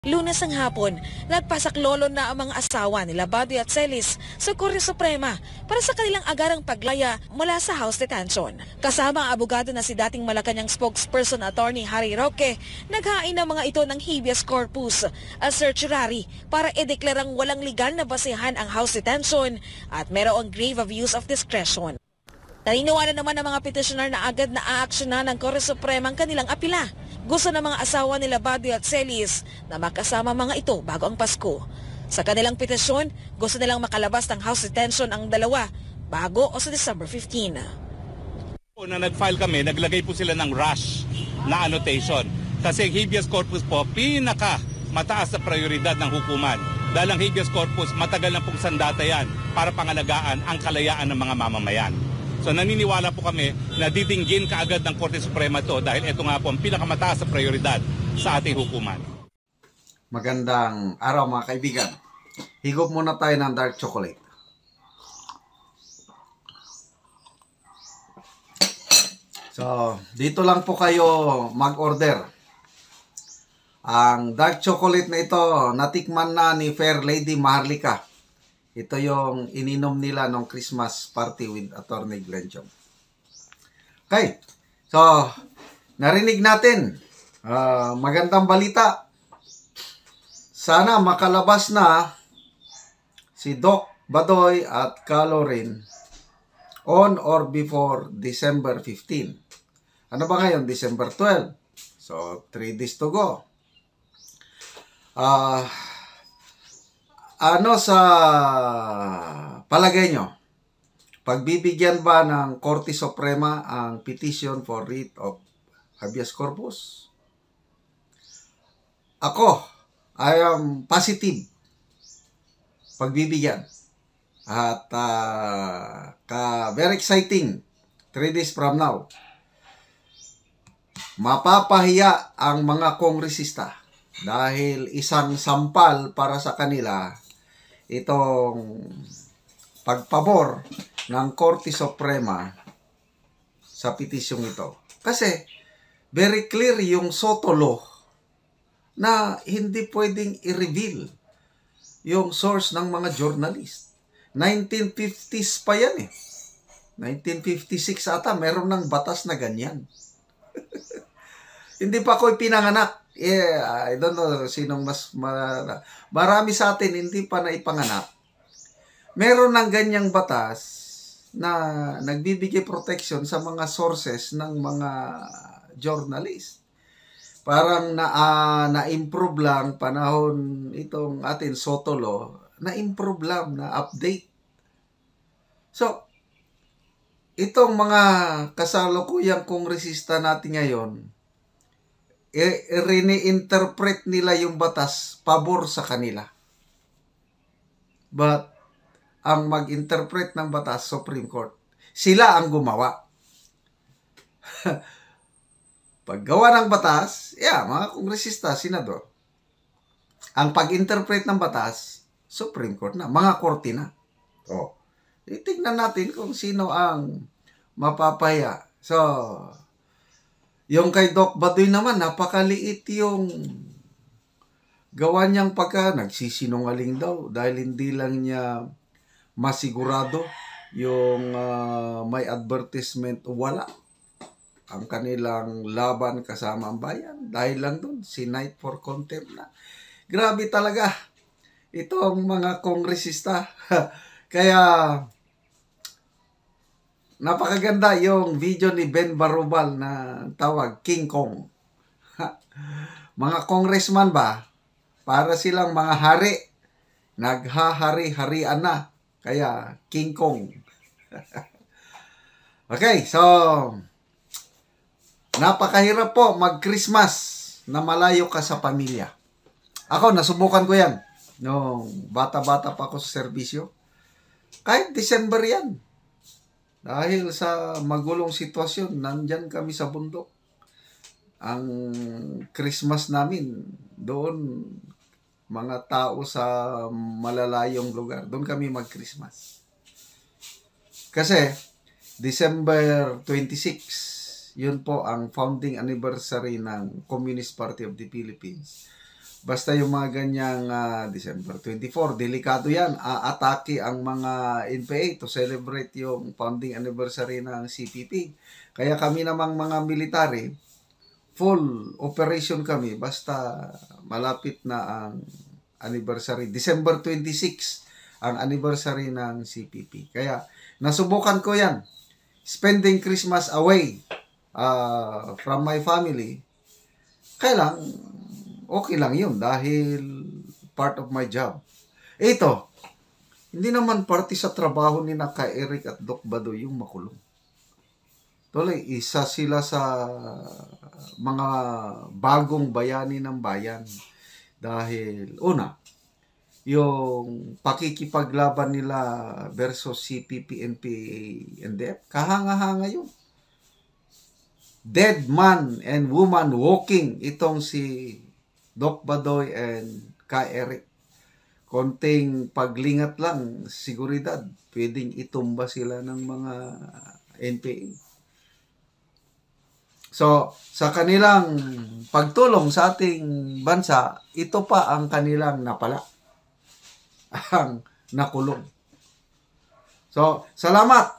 Lunes ng hapon, nagpasaklolo na ang mga asawa nila Buddy at Celis sa Korte Suprema para sa kanilang agarang paglaya mula sa house detention. Kasama ang abogado na si dating Malacanang spokesperson attorney Harry Roque, naghain ng mga ito ng habeas corpus at certiorari para ideklarang walang legal na basehan ang house detention at merong grave abuse of discretion. Naniniwala naman ng mga petitioner na agad na aaksyonan ng Korte Suprema ang kanilang apila. Gusto ng mga asawa nila Buddy at Celis na makasama mga ito bago ang Pasko. Sa kanilang petisyon, gusto nilang makalabas ng house detention ang dalawa bago o sa December 15. Na nag-file kami, naglagay po sila ng rush na annotation. Kasi habeas corpus po, pinaka mataas na prioridad ng hukuman. Dahil ang habeas corpus, matagal na pong sandata yan para pangalagaan ang kalayaan ng mga mamamayan. So naniniwala po kami na didinggin kaagad ng Korte Suprema to dahil ito nga po ang pinakamataas na prioridad sa ating hukuman. Magandang araw mga kaibigan. Higop muna tayo ng dark chocolate. So, dito lang po kayo mag-order. Ang dark chocolate na ito, natikman na ni Fair Lady Maharlika. Ito yung ininom nila nung Christmas party with Attorney Glenn. Okay. So, narinig natin. Magandang balita. Sana makalabas na si Doc Badoy at Calorin on or before December 15. Ano ba ngayon? December 12. So, 3 days to go. Ano sa palagay nyo? Pagbibigyan ba ng Korte Suprema ang petition for writ of habeas corpus? Ako, I am positive. Pagbibigyan. At very exciting. 3 days from now. Mapapahiya ang mga kongresista dahil isang sampal para sa kanila itong pagpabor ng Korte Suprema sa petisyong ito. Kasi very clear yung Soto Law na hindi pwedeng i-reveal yung source ng mga journalist. 1950s pa yan eh. 1956 ata, meron ng batas na ganyan. Hindi pa ako pinanganak. I don't know sinong mas marami sa atin hindi pa naipanganak. Meron ng ganyang batas na nagbibigay protection sa mga sources ng mga journalist. Parang na-improve lang panahon itong atin Soto Law, na-improve lang, na-update. So, itong mga kasalukuyang kongresista natin ngayon, reinterpret nila yung batas pabor sa kanila. But, ang mag-interpret ng batas, Supreme Court. Sila ang gumawa. Paggawa ng batas, mga kongresista, senador. Ang pag-interpret ng batas, Supreme Court na, mga korte na. So, titignan natin kung sino ang mapapaya. So, yung kay Doc Badoy naman, napakaliit yung gawa niyang nagsisinungaling daw dahil hindi lang niya masigurado yung may advertisement wala ang kanilang laban kasama ang bayan. Dahil lang doon, sinight for contempt na. Grabe talaga itong mga kongresista. Kaya napakaganda yung video ni Ben Barubal na tawag King Kong. Mga congressman ba? Para silang mga hari. Naghahari-harian na. Kaya King Kong. Okay, so napakahirap po mag-Christmas na malayo ka sa pamilya. Ako, nasubukan ko yan. Nung bata-bata pa ako sa serbisyo. Kahit December yan. Dahil sa magulong sitwasyon, nandyan kami sa bundok. Ang Christmas namin, doon, mga tao sa malalayong lugar, doon kami mag-Christmas. Kasi, December 26, yun po ang founding anniversary ng Communist Party of the Philippines. Basta yung mga ganyang December 24, delikado yan. Atake ang mga NPA to celebrate yung founding anniversary ng CPP. Kaya kami namang mga military, full operation kami basta malapit na ang anniversary. December 26 ang anniversary ng CPP. Kaya nasubukan ko yan. Spending Christmas away from my family. Kaya okay lang yun dahil part of my job. Ito, hindi naman parte sa trabaho ni Ka Eric at Doc Badoy yung makulong. Tuloy, isa sila sa mga bagong bayani ng bayan. Dahil, una, yung pakikipaglaban nila versus CPP, NPA, NDF, kahanga-hanga yun. Dead man and woman walking itong si Doc Badoy and Ka Eric. Konting paglingat lang, seguridad, pwedeng itumba sila ng mga NPA. So, sa kanilang pagtulong sa ating bansa, ito pa ang kanilang napala. Ang nakulong. So, salamat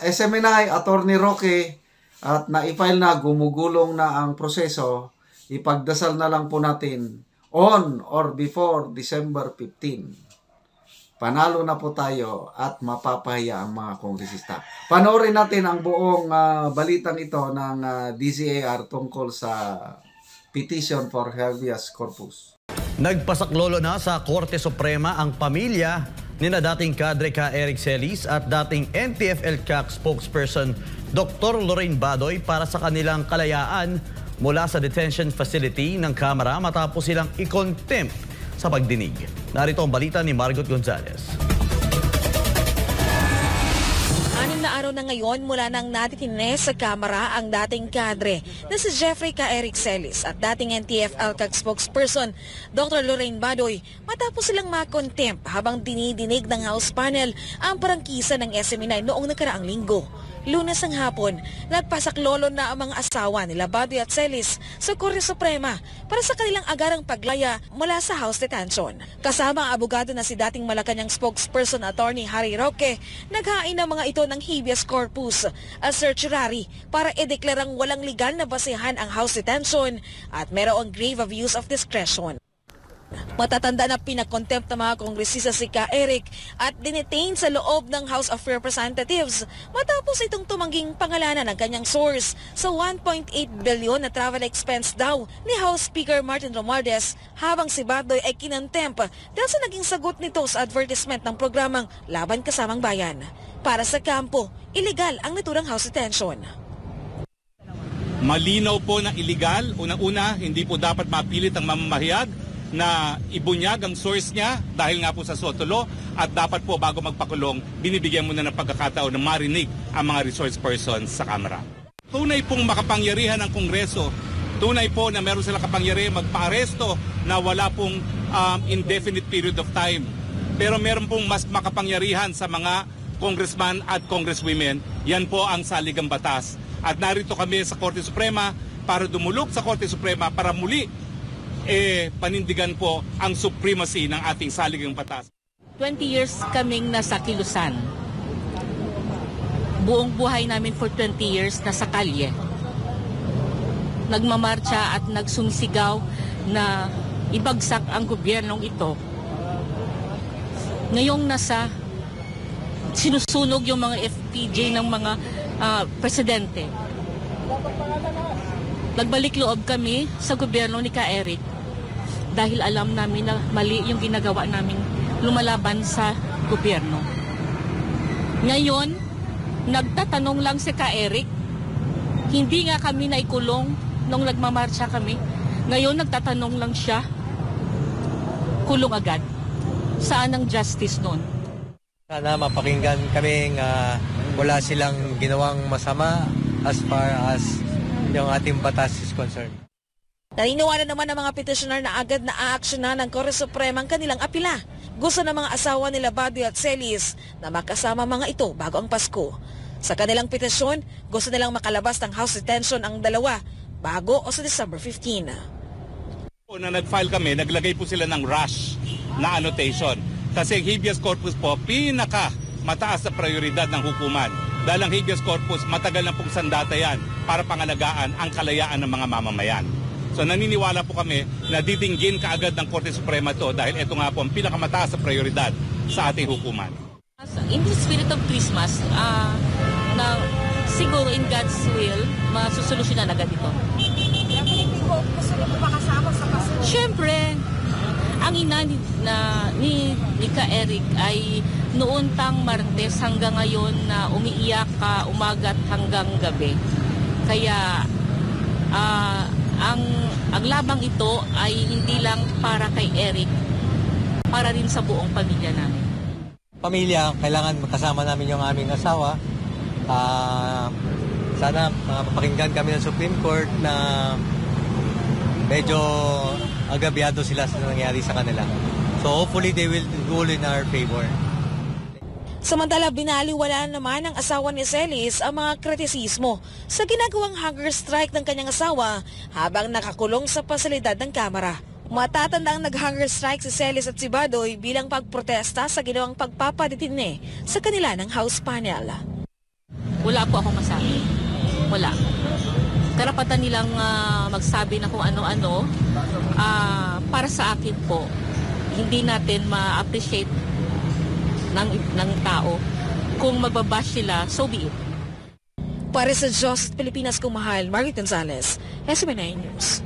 SMNI, Attorney Roque, at na-file na, gumugulong na ang proseso. Ipagdasal na lang po natin on or before December 15. Panalo na po tayo at mapapahiya ang mga kongresista. Panoorin natin ang buong balitang ito ng DZAR tungkol sa petition for habeas corpus. Nagpasaklolo na sa Korte Suprema ang pamilya ni na dating kadre Ka Eric Celis at dating NTF-ELCAC spokesperson Dr. Lorraine Badoy para sa kanilang kalayaan mula sa detention facility ng Kamara matapos silang i-contempt sa pagdinig. Narito ang balita ni Margot Gonzalez. 6 na araw na ngayon mula nang natitine sa Kamara ang dating kadre na si Jeffrey Ka Eric Celis at dating NTF-ELCAC spokesperson Dr. Lorraine Badoy matapos silang ma-contempt habang dinidinig ng House panel ang prangkisa ng SMNI noong nakaraang linggo. Lunes ng hapon, nagpasaklolo na ang mga asawa nila Badoy at Celis sa Korte Suprema para sa kanilang agarang paglaya mula sa House detention. Kasama ang abogado na si dating Malacanang spokesperson Attorney Harry Roque, naghain ng mga ito ng habeas corpus as certiorari para ideklarang walang legal na basehan ang House detention at merong grave abuse of discretion. Matatanda na pinag-contempt ng mga kongresista si Ka Eric at dinetain sa loob ng House of Representatives matapos itong tumangging pangalanan ng kanyang source sa 1.8 billion na travel expense daw ni House Speaker Martin Romualdez habang si Badoy ay kinontempt dahil sa naging sagot nito sa advertisement ng programang Laban Kasamang Bayan. Para sa kampo, illegal ang naturang House detention. Malinaw po na illegal. Unang-una, hindi po dapat mapilit ang mamamahayag na ibunyag ang source niya dahil nga po sa SOTO law at dapat po bago magpakulong, binibigyan muna ng pagkakataon na marinig ang mga resource persons sa Kamara. Tunay pong makapangyarihan ng Kongreso, tunay po na meron silang kapangyarihan magpa-aresto na wala pong indefinite period of time. Pero meron pong mas makapangyarihan sa mga congressman at congresswomen, yan po ang saligang batas. At narito kami sa Korte Suprema para dumulog sa Korte Suprema para muli panindigan po ang supremacy ng ating saligang batas. 20 years kaming nasa kilusan. Buong buhay namin for 20 years nasa kalye. Nagmamarcha at nagsumisigaw na ibagsak ang gobyernong ito. Ngayong sinusunog yung mga FPJ ng mga presidente. Nagbalik loob kami sa gobyerno ni Ka Eric dahil alam namin na mali yung ginagawa namin lumalaban sa gobyerno. Ngayon, nagtatanong lang si Ka Eric, hindi nga kami naikulong nung nagmamarcha kami. Ngayon, nagtatanong lang siya, kulong agad. Saan ang justice nun? Sana mapakinggan kaming wala silang ginawang masama as far as yung ating batas is concerned. Naniniwala naman ng mga petitioner na agad na aaksyonan ng Korte Suprema ang kanilang apila. Gusto ng mga asawa nila Badoy at Celis na makasama mga ito bago ang Pasko. Sa kanilang petisyon, gusto nilang makalabas ng House detention ang dalawa bago o sa December 15. Na nag-file kami, naglagay po sila ng rush na annotation. Kasi habeas corpus po, mataas na prioridad ng hukuman. Dahil ang habeas corpus, matagal na pong sandata yan para pangalagaan ang kalayaan ng mga mamamayan. So naniniwala po kami na didinggin kaagad ng Korte Suprema to dahil ito nga po ang pinakamataas na prioridad sa ating hukuman. In the spirit of Christmas, na siguro in God's will, masusolusyonan agad ito. Gusto niyo po makasama sa Pasko? Siyempre, ang ina ni Ka Eric ay noon tang Martes hanggang ngayon na umiiyak umagat hanggang gabi. Kaya ang labang ito ay hindi lang para kay Eric, para rin sa buong pamilya namin. Pamilya, kailangan makasama namin yung aming asawa. Sana mapakinggan kami ng Supreme Court na medyo agabyado sila sa nangyari sa kanila. So hopefully they will rule in our favor. Samantala, binaliwala naman ng asawa ni Celis ang mga kritisismo sa ginagawang hunger strike ng kanyang asawa habang nakakulong sa pasilidad ng Kamara. Matatandang nag-hunger strike si Celis at si Badoy bilang pagprotesta sa ginawang pagpapadetine sa kanila ng House panel. Wala po akong masabi. Wala. Karapatan nilang magsabi na kung ano-ano. Para sa akin po, hindi natin ma-appreciate ng tao. Kung magbabash sila, so be it. Para sa Diyos at Pilipinas kong mahal, Margaret Gonzalez, SB9 News.